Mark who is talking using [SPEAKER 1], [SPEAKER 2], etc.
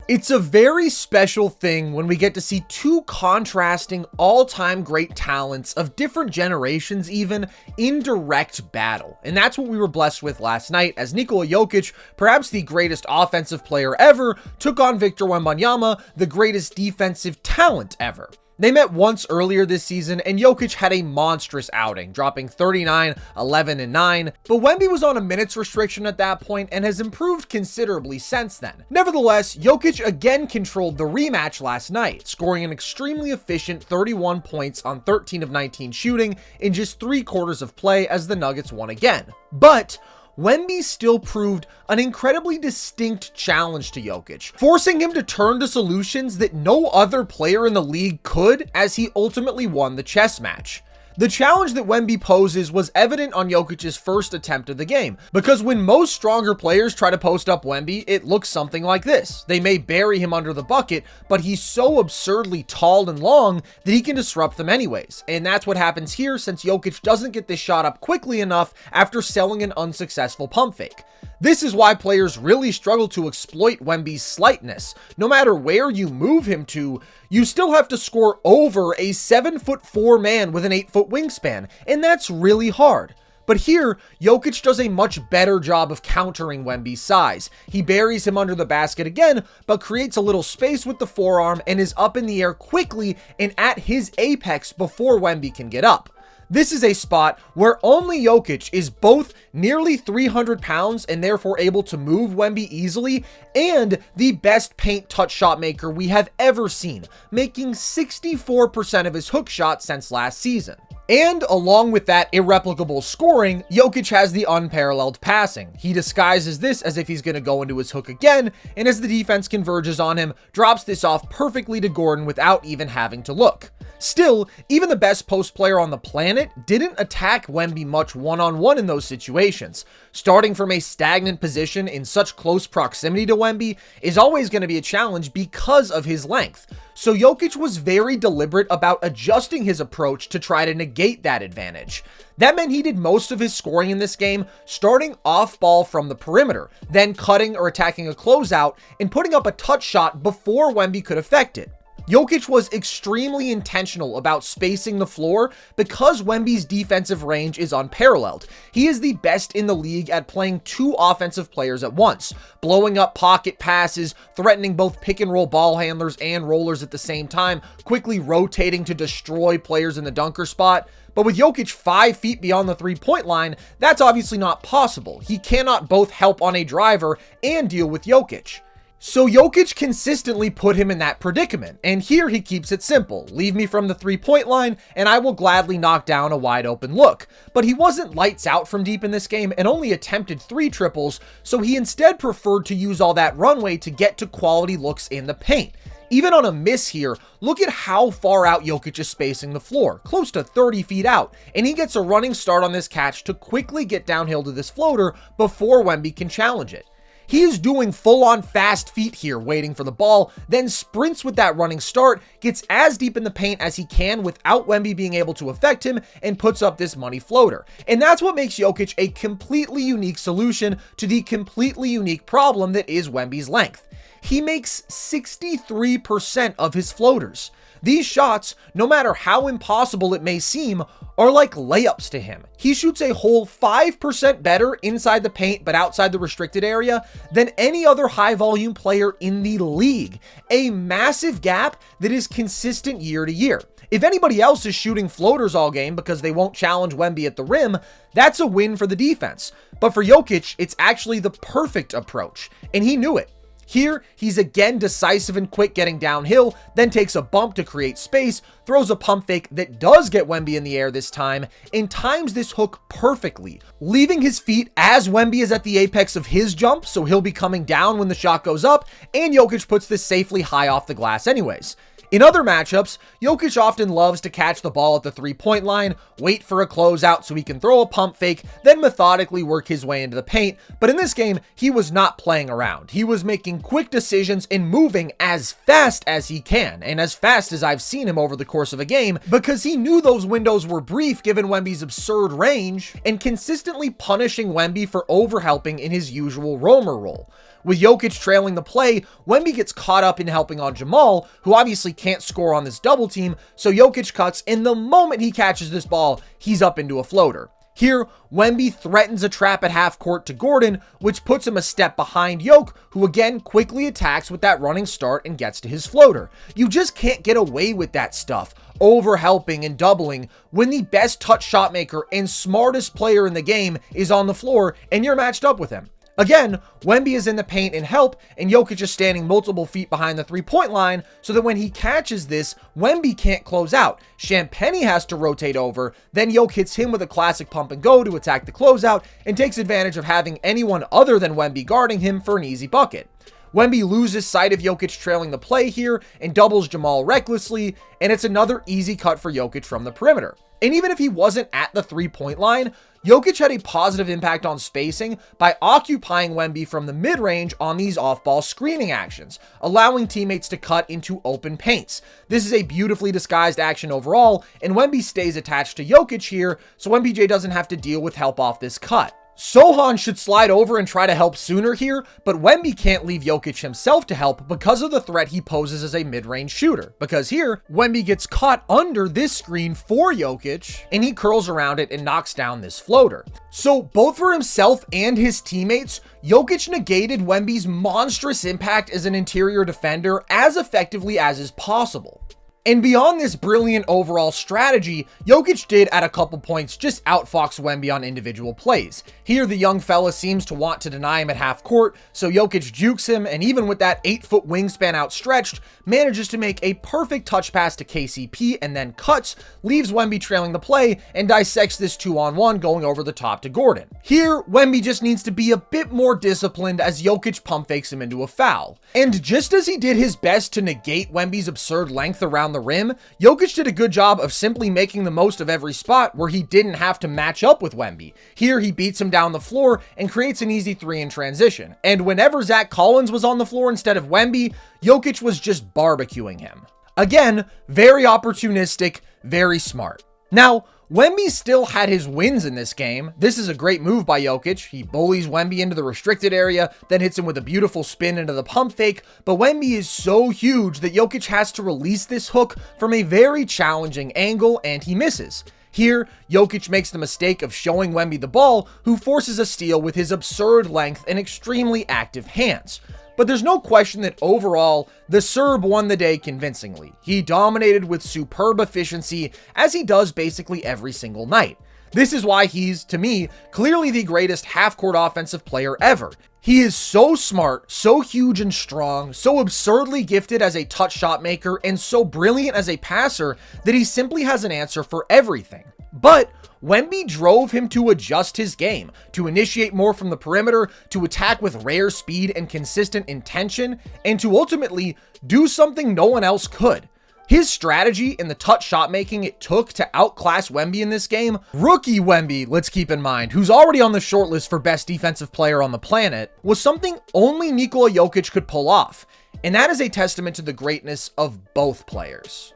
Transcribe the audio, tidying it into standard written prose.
[SPEAKER 1] It's a very special thing when we get to see two contrasting all-time great talents of different generations even in direct battle. And that's what we were blessed with last night as Nikola Jokic, perhaps the greatest offensive player ever, took on Victor Wembanyama, the greatest defensive talent ever. They met once earlier this season, and Jokic had a monstrous outing, dropping 39, 11, and 9, but Wemby was on a minutes restriction at that point and has improved considerably since then. Nevertheless, Jokic again controlled the rematch last night, scoring an extremely efficient 31 points on 13 of 19 shooting in just 3 quarters of play as the Nuggets won again. But Wemby still proved an incredibly distinct challenge to Jokic, forcing him to turn to solutions that no other player in the league could as he ultimately won the chess match. The challenge that Wemby poses was evident on Jokic's first attempt of the game, because when most stronger players try to post up Wemby, it looks something like this. They may bury him under the bucket, but he's so absurdly tall and long that he can disrupt them anyways. And that's what happens here since Jokic doesn't get this shot up quickly enough after selling an unsuccessful pump fake. This is why players really struggle to exploit Wemby's slightness. No matter where you move him to, you still have to score over a 7'4" man with an 8-foot wingspan, and that's really hard. But here, Jokic does a much better job of countering Wemby's size. He buries him under the basket again, but creates a little space with the forearm and is up in the air quickly and at his apex before Wemby can get up. This is a spot where only Jokic is both nearly 300 pounds and therefore able to move Wemby easily, and the best paint touch shot maker we have ever seen, making 64% of his hook shots since last season. And along with that irreplicable scoring, Jokic has the unparalleled passing. He disguises this as if he's going to go into his hook again, and as the defense converges on him, drops this off perfectly to Gordon without even having to look. Still, even the best post player on the planet didn't attack Wemby much one-on-one in those situations. Starting from a stagnant position in such close proximity to Wemby is always going to be a challenge because of his length. So Jokic was very deliberate about adjusting his approach to try to negate that advantage. That meant he did most of his scoring in this game starting off ball from the perimeter, then cutting or attacking a closeout and putting up a touch shot before Wemby could affect it. Jokic was extremely intentional about spacing the floor because Wemby's defensive range is unparalleled. He is the best in the league at playing 2 offensive players at once, blowing up pocket passes, threatening both pick and roll ball handlers and rollers at the same time, quickly rotating to destroy players in the dunker spot. But with Jokic 5 feet beyond the 3-point line, that's obviously not possible. He cannot both help on a driver and deal with Jokic. So Jokic consistently put him in that predicament, and here he keeps it simple. Leave me from the 3-point line, and I will gladly knock down a wide open look. But he wasn't lights out from deep in this game and only attempted 3 triples, so he instead preferred to use all that runway to get to quality looks in the paint. Even on a miss here, look at how far out Jokic is spacing the floor, close to 30 feet out, and he gets a running start on this catch to quickly get downhill to this floater before Wemby can challenge it. He is doing full-on fast feet here, waiting for the ball, then sprints with that running start, gets as deep in the paint as he can without Wemby being able to affect him, and puts up this money floater. And that's what makes Jokic a completely unique solution to the completely unique problem that is Wemby's length. He makes 63% of his floaters. These shots, no matter how impossible it may seem, are like layups to him. He shoots a whole 5% better inside the paint but outside the restricted area than any other high volume player in the league. A massive gap that is consistent year to year. If anybody else is shooting floaters all game because they won't challenge Wemby at the rim, that's a win for the defense. But for Jokic, it's actually the perfect approach, and he knew it. Here, he's again decisive and quick getting downhill, then takes a bump to create space, throws a pump fake that does get Wemby in the air this time, and times this hook perfectly, leaving his feet as Wemby is at the apex of his jump, so he'll be coming down when the shot goes up, and Jokic puts this safely high off the glass anyways. In other matchups, Jokic often loves to catch the ball at the 3-point line, wait for a closeout so he can throw a pump fake, then methodically work his way into the paint, but in this game, he was not playing around. He was making quick decisions and moving as fast as he can, and as fast as I've seen him over the course of a game, because he knew those windows were brief given Wemby's absurd range, and consistently punishing Wemby for overhelping in his usual roamer role. With Jokic trailing the play, Wemby gets caught up in helping on Jamal, who obviously can't score on this double team, so Jokic cuts, and the moment he catches this ball, he's up into a floater. Here, Wemby threatens a trap at half court to Gordon, which puts him a step behind Jokic, who again quickly attacks with that running start and gets to his floater. You just can't get away with that stuff, over helping and doubling, when the best touch shot maker and smartest player in the game is on the floor and you're matched up with him. Again, Wemby is in the paint and help, and Jokic is standing multiple feet behind the three-point line, so that when he catches this, Wemby can't close out. Champagnie has to rotate over, then Jokic hits him with a classic pump and go to attack the closeout, and takes advantage of having anyone other than Wemby guarding him for an easy bucket. Wemby loses sight of Jokic trailing the play here and doubles Jamal recklessly, and it's another easy cut for Jokic from the perimeter. And even if he wasn't at the three-point line, Jokic had a positive impact on spacing by occupying Wemby from the mid-range on these off-ball screening actions, allowing teammates to cut into open paints. This is a beautifully disguised action overall, and Wemby stays attached to Jokic here, so MPJ doesn't have to deal with help off this cut. Sohan should slide over and try to help sooner here, but Wemby can't leave Jokic himself to help because of the threat he poses as a mid-range shooter. Because here, Wemby gets caught under this screen for Jokic, and he curls around it and knocks down this floater. So both for himself and his teammates, Jokic negated Wemby's monstrous impact as an interior defender as effectively as is possible. And beyond this brilliant overall strategy, Jokic did at a couple points just outfox Wemby on individual plays. Here, the young fella seems to want to deny him at half court, so Jokic jukes him, and even with that 8-foot wingspan outstretched, manages to make a perfect touch pass to KCP and then cuts, leaves Wemby trailing the play, and dissects this 2-on-1 going over the top to Gordon. Here, Wemby just needs to be a bit more disciplined as Jokic pump fakes him into a foul. And just as he did his best to negate Wemby's absurd length around the rim, Jokic did a good job of simply making the most of every spot where he didn't have to match up with Wemby. Here, he beats him down the floor and creates an easy three in transition. And whenever Zach Collins was on the floor instead of Wemby, Jokic was just barbecuing him. Again, very opportunistic, very smart. Now, Wemby still had his wins in this game. This is a great move by Jokic. He bullies Wemby into the restricted area, then hits him with a beautiful spin into the pump fake, but Wemby is so huge that Jokic has to release this hook from a very challenging angle, and he misses. Here, Jokic makes the mistake of showing Wemby the ball, who forces a steal with his absurd length and extremely active hands. But there's no question that overall, the Serb won the day convincingly. He dominated with superb efficiency, as he does basically every single night. This is why he's, to me, clearly the greatest half-court offensive player ever. He is so smart, so huge and strong, so absurdly gifted as a touch shot maker, and so brilliant as a passer that he simply has an answer for everything. But Wemby drove him to adjust his game, to initiate more from the perimeter, to attack with rare speed and consistent intention, and to ultimately do something no one else could. His strategy and the touch shot making it took to outclass Wemby in this game, rookie Wemby, let's keep in mind, who's already on the shortlist for best defensive player on the planet, was something only Nikola Jokic could pull off. And that is a testament to the greatness of both players.